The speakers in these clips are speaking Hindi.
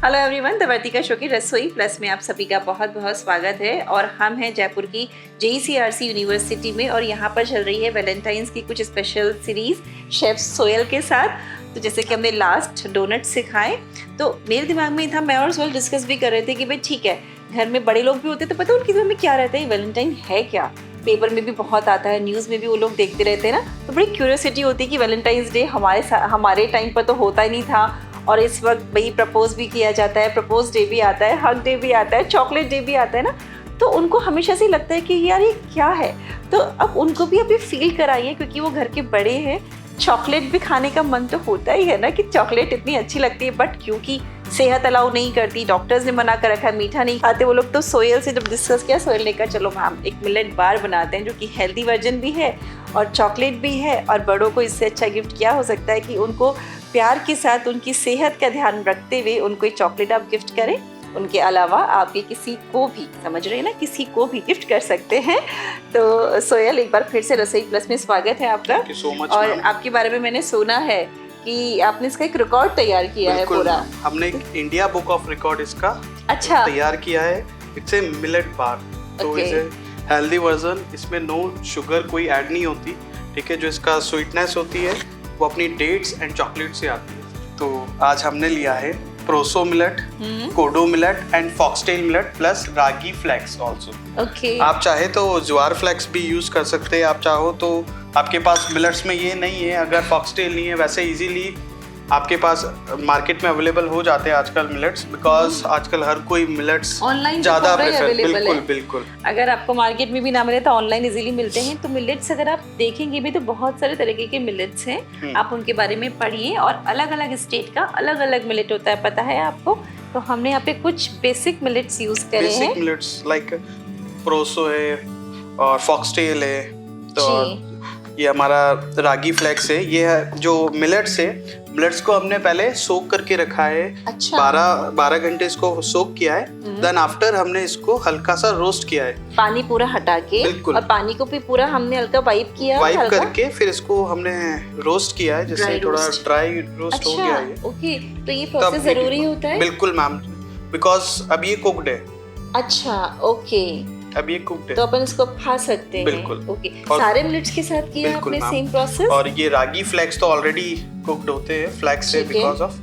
Hello everyone, the Vartika show की रसोई प्लस में आप सभी का बहुत बहुत स्वागत है। और हम हैं जयपुर की JECRC यूनिवर्सिटी में और यहाँ पर चल रही है वैलेंटाइंस की कुछ स्पेशल सीरीज शेफ सोयल के साथ। तो जैसे कि हमने लास्ट डोनट सिखाए, तो मेरे दिमाग में था, मैं और सोयल डिस्कस भी कर रहे थे कि भाई ठीक है, घर में बड़े लोग भी होते तो पता है उनके दिमाग में क्या रहता है, वैलेंटाइन है क्या। पेपर में भी बहुत आता है, न्यूज़ में भी वो लोग देखते रहते हैं ना, तो बड़ी क्यूरियोसिटी होती है कि वैलेंटाइंस डे हमारे टाइम पर तो होता ही नहीं था। और इस वक्त भाई प्रपोज भी किया जाता है, प्रपोज डे भी आता है, हग डे भी आता है, चॉकलेट डे भी आता है ना। तो उनको हमेशा से लगता है कि यार ये क्या है। तो अब उनको भी अभी फील कराइए, क्योंकि वो घर के बड़े हैं। चॉकलेट भी खाने का मन तो होता ही है ना कि चॉकलेट इतनी अच्छी लगती है, बट क्योंकि सेहत अलाउ नहीं करती, डॉक्टर्स ने मना कर रखा है, मीठा नहीं खाते वो लोग। तो सोयल से जब डिस्कस किया, सोयल ने कहा चलो मैम एक मिलेट बार बनाते हैं जो कि हेल्दी वर्जन भी है और चॉकलेट भी है। और बड़ों को इससे अच्छा गिफ्ट क्या हो सकता है कि उनको प्यार के साथ उनकी सेहत का ध्यान रखते हुए उनको एक चॉकलेट आप गिफ्ट करें। उनके अलावा आप ये किसी को भी, समझ रहे हैं ना, किसी को भी गिफ्ट कर सकते हैं। तो सोयल, एक बार फिर से रसोई प्लस में स्वागत है आपका। so much, और आपके बारे में मैंने सुना है कि आपने इसका एक रिकॉर्ड तैयार किया है पूरा। हमने एक इंडिया बुक ऑफ रिकॉर्ड इसका अच्छा तैयार किया है। इट्स ए मिलेट बार, तो इसे हेल्दी वर्जन, इसमें नो शुगर कोई ऐड नहीं होती, ठीक है। जो इसका स्वीटनेस होती है वो अपनी डेट्स एंड चॉकलेट से आती है। तो आज हमने लिया है proso millet, kodo millet and foxtail millet plus ragi flakes also. आप चाहे तो ज्वार फ्लेक्स भी यूज कर सकते हैं, आप चाहो तो। आपके पास मिलेट्स में ये नहीं है, अगर फॉक्सटेल नहीं है, वैसे इजीली आपके पास मार्केट में अवेलेबल हो जाते हैं आजकल मिलेट्स, बिकॉज आजकल हर कोई मिलेट्स ऑनलाइन ज्यादा प्रेफर। बिल्कुल बिल्कुल, अगर आपको मार्केट में भी ना मिले तो ऑनलाइन इजीली मिलते हैं। तो मिलेट्स अगर आप देखेंगे भी तो बहुत सारे तरीके के मिलेट्स हैं, आप उनके बारे में पढ़िए। और अलग अलग स्टेट का अलग अलग मिलेट होता है, पता है आपको। तो हमने यहाँ पे कुछ बेसिक मिलेट्स यूज करे हैं। बेसिक मिलेट्स लाइक प्रोसो है और फॉक्सटेल है, तो ये हमारा रागी फ्लेक्स है। ये है जो मिलेट्स है, मिलेट्स को हमने पहले सोक करके रखा है। अच्छा। 12 घंटे इसको सोक किया है। देन आफ्टर हमने इसको हल्का सा रोस्ट किया है, पानी पूरा हटा के। बिल्कुल। और पानी को भी पूरा हमने हल्का वाइप किया, वाइप करके फिर इसको हमने रोस्ट किया है, जैसे थोड़ा ड्राई रोस्ट हो गया है। ओके, तो ये प्रोसेस जरूरी होता है? बिल्कुल मैम, बिकॉज अब ये कुक्ड है। अच्छा, ओके, अब ये कुक्ड है तो अपन इसको खा सकते हैं। बिल्कुल। ओके, सारे मिलेट्स के साथ किया आपने सेम प्रोसेस? और ये रागी फ्लेक्स तो ऑलरेडी कुक्ड होते हैं फ्लेक्स से, बिकॉज ऑफ,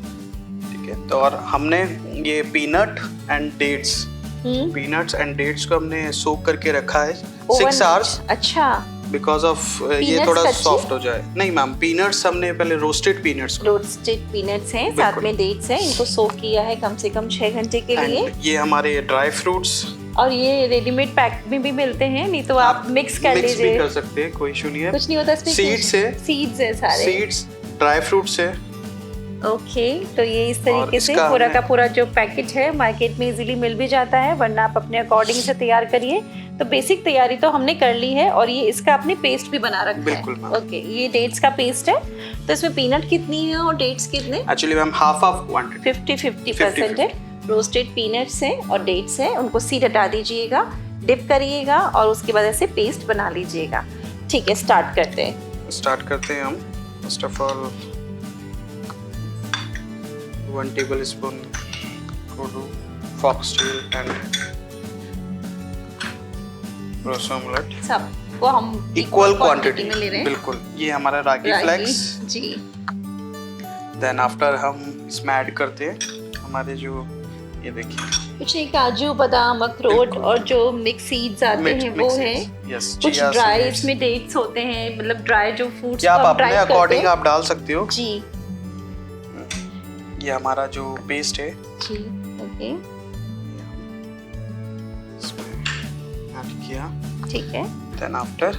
ठीक है। तो और हमने ये peanut and dates, peanuts and dates को हमने सोक करके रखा है 6 आवर्स। अच्छा, बिकॉज ऑफ ये थोड़ा सॉफ्ट हो जाए। नहीं मैम, पीनट्स हमने पहले रोस्टेड पीनट्स हैं, साथ में डेट्स हैं, इनको सोक किया है कम से कम 6 घंटे के लिए। ये हमारे ड्राई फ्रूट्स, और ये रेडीमेड पैक में भी मिलते हैं, नहीं तो आप मिक्स कर लीजिए। मिक्स भी कर सकते हैं, कोई इशू नहीं है। कुछ नहीं होता इसमें। सीड्स है सारे, सीड्स, ड्राई फ्रूट्स है। ओके, तो ये इस तरीके से पूरा का पूरा जो पैकेज है मार्केट में इजीली मिल भी जाता है, वरना आप अपने अकॉर्डिंग से तैयार करिए। तो बेसिक तैयारी तो हमने कर ली है। और ये इसका आपने पेस्ट भी बना रखा है। बिल्कुल। ओके, ये डेट्स का पेस्ट है। तो इसमें पीनट कितनी है और डेट्स कितने? Actually ma'am half of quantity, 50% है। रोस्टेड पीनट्स हैं और डेट्स हैं, उनको सीड हटा दीजिएगा, डिप करिएगा और उसके बाद ऐसे पेस्ट बना लीजिएगा। ठीक है, स्टार्ट करते हैं हम। First of all 1 tablespoon kodo, foxtail and proso millet, सबको हम इक्वल क्वांटिटी में ले रहे हैं। बिल्कुल। ये हमारा रागी फ्लेक्स जी। देन आफ्टर हम इसमें ऐड करते हैं हमारे जो, ये देखिए, कुछ नहीं, काजू, बादाम, अखरोट और जो मिक्स सीड्स आते हैं वो है। कुछ ड्राई इसमें डेट्स होते हैं, मतलब ड्राई जो फ्रूट्स आप अपने अकॉर्डिंग आप डाल सकते हो जी। ये हमारा जो पेस्ट है जी, ओके, ऐड किया, ठीक है। Then after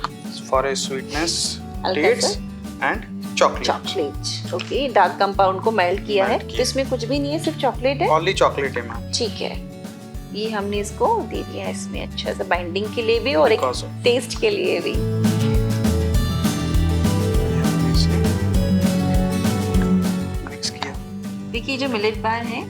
for a sweetness dates and chocolate. Okay, dark compound को मेल्ट किया है। तो इसमें कुछ भी नहीं है, सिर्फ चॉकलेट है, ओनली चॉकलेट है मैम। ठीक है, ये हमने इसको दे दिया है इसमें अच्छा सा बाइंडिंग के लिए भी और एक टेस्ट के लिए भी। मिक्स किया। देखिए, जो मिलेट बार है,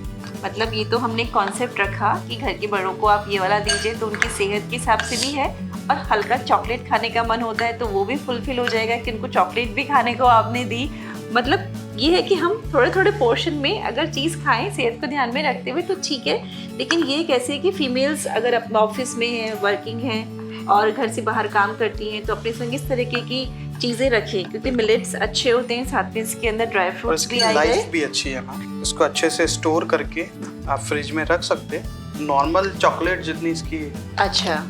मतलब ये तो हमने कॉन्सेप्ट रखा कि घर के बड़ों को आप ये वाला दीजिए तो उनकी सेहत के हिसाब से भी है, और हल्का चॉकलेट खाने का मन होता है तो वो भी फुलफिल हो जाएगा कि उनको चॉकलेट भी खाने को आपने दी। मतलब ये है कि हम थोड़े थोड़े पोर्शन में अगर चीज़ खाएं सेहत को ध्यान में रखते हुए तो ठीक है, लेकिन ये कैसे कि फीमेल्स अगर अपने ऑफिस में हैं, वर्किंग हैं और घर से बाहर काम करती हैं तो अपने संग इस तरीके की चीज़ें रखें, क्योंकि मिलेट्स अच्छे होते हैं, साथ में इसके अंदर ड्राई फ्रूट्स भी आए लाइफ भी अच्छी है मैम। इसको अच्छे से स्टोर करके आप फ्रिज में रख सकते हैं। नॉर्मल चॉकलेट जितनी इसकी अच्छा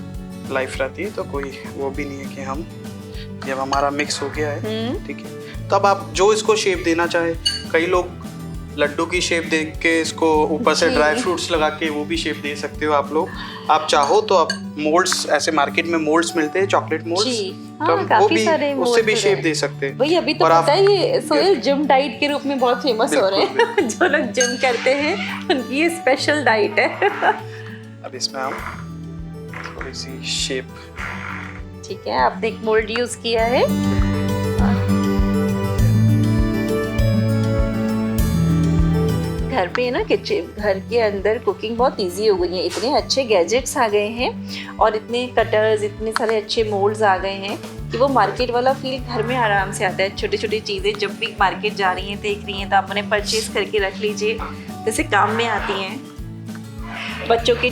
लाइफ रहती है तो कोई वो भी नहीं है कि हम जब हमारा मिक्स हो गया है ठीक है, तब आप जो इसको शेप देना चाहे, कई लोग लड्डू की शेप दे के इसको ऊपर से ड्राई फ्रूट्स लगा के वो भी शेप दे सकते हो आप लोग। आप चाहो तो आप मोल्ड्स, ऐसे मार्केट में मोल्ड्स मिलते हैं, चॉकलेट मोल्ड्स, तो वो भी उससे भी शेप दे सकते हैं। वही अभी तो पता है ये सोयल जिम डाइट के रूप में बहुत फेमस हो रहे हैं। जो लोग जिम करते हैं उनकी ये स्पेशल डाइट है। अब इसमें हम थोड़ी सी शेप, ठीक है, आपने एक मोल्ड यूज किया है। घर पे ना किचन, घर के अंदर कुकिंग बहुत इजी हो गई है, इतने अच्छे गैजेट्स आ गए हैं और इतने कटर्स, इतने सारे अच्छे मोल्ड्स आ गए हैं कि वो मार्केट वाला फील घर में आराम से आता है। छोटी छोटी चीज़ें जब भी मार्केट जा रही हैं, देख रही हैं, तो आप उन्हें परचेज करके रख लीजिए, जैसे काम में आती हैं। बच्चों के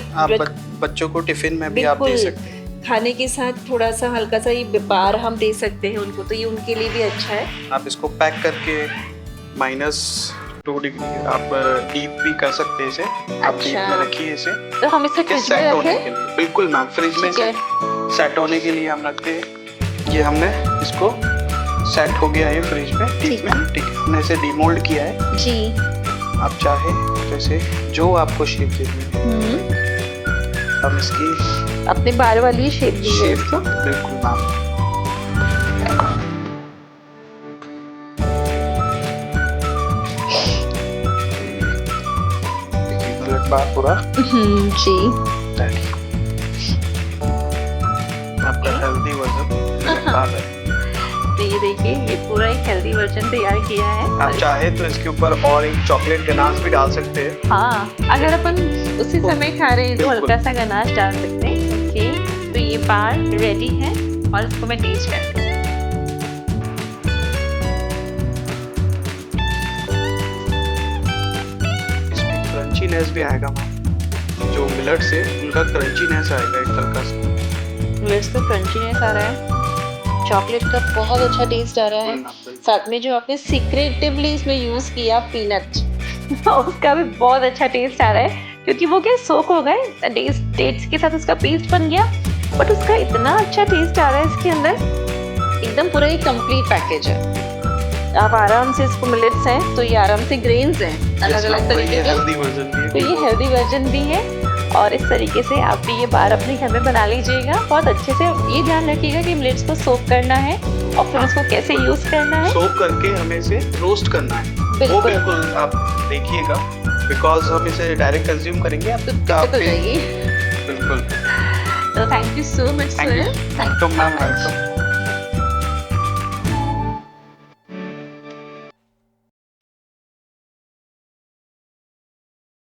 बच्चों को टिफिन में भी आप दे सकते हैं, खाने के साथ थोड़ा सा हल्का सा ये बार हम दे सकते हैं उनको, तो ये उनके लिए भी अच्छा है। आप इसको पैक करके -2 डिग्री आप डीप भी कर सकते हैं इसे। आप डीप में रखिए इसे, तो हम इसे फ्रिज में रखें? बिल्कुल मैम, फ्रिज में सेट होने के लिए हम रखते हैं। ये हमने इसको सेट हो गया है फ्रिज में, डीप में, ठीक है। हमने इसे डीमोल्ड किया है जी। आप चाहे जैसे जो आपको शेप देनी है हम इसकी अपने बार वाली शेप दी है इसको। बिल्कुल मैम। बार पूरा जी आपका हेल्दी वर्जन है। तो ये देखिए, ये पूरा एक हेल्दी वर्जन तैयार किया है। आप चाहे तो इसके ऊपर और एक चॉकलेट गनाश भी डाल सकते हैं। हाँ, अगर अपन उसी समय खा रहे हैं तो हल्का सा गनाश डाल सकते हैं। ओके, तो ये बार रेडी है और इसको मैं टेस्ट करती हूँ। इसमें क्रंचीनेस भी आएगा, जो मिलेट से उनका क्रंचीनेस आएगा एक हल्का सा। मिलेट्स का क्रंचीनेस आ रहा है, चॉकलेट का बहुत अच्छा टेस्ट आ रहा है, साथ में जो आपने सीक्रेटिवली इसमें यूज़ किया पीनट उसका भी बहुत अच्छा टेस्ट आ रहा है, क्योंकि वो क्या सोक हो गए डेट्स के साथ, उसका पेस्ट बन गया, बट उसका इतना अच्छा टेस्ट आ रहा है इसके अंदर, एकदम पूरा एक कंप्लीट पैकेज है। आप आराम से, इसको मिलेट्स हैं तो ये आराम से ग्रेन्स हैं अलग अलग तरीके के, तो ये हेल्दी वर्जन भी है। और इस तरीके से आप भी ये बार अपने घर में बना लीजिएगा। बहुत अच्छे से ये ध्यान रखिएगा कि मिलेट्स को सोक करना है और फिर उसको कैसे यूज करना है। सोक करके हमें इसे रोस्ट करना है, वो बिल्कुल आप देखिएगा, बिकॉज हम इसे डायरेक्ट कंज्यूम करेंगे आप तो दिक्कत हो जाएगी। बिल्कुल। तो thank you so much sir. Thank you ma'am, welcome.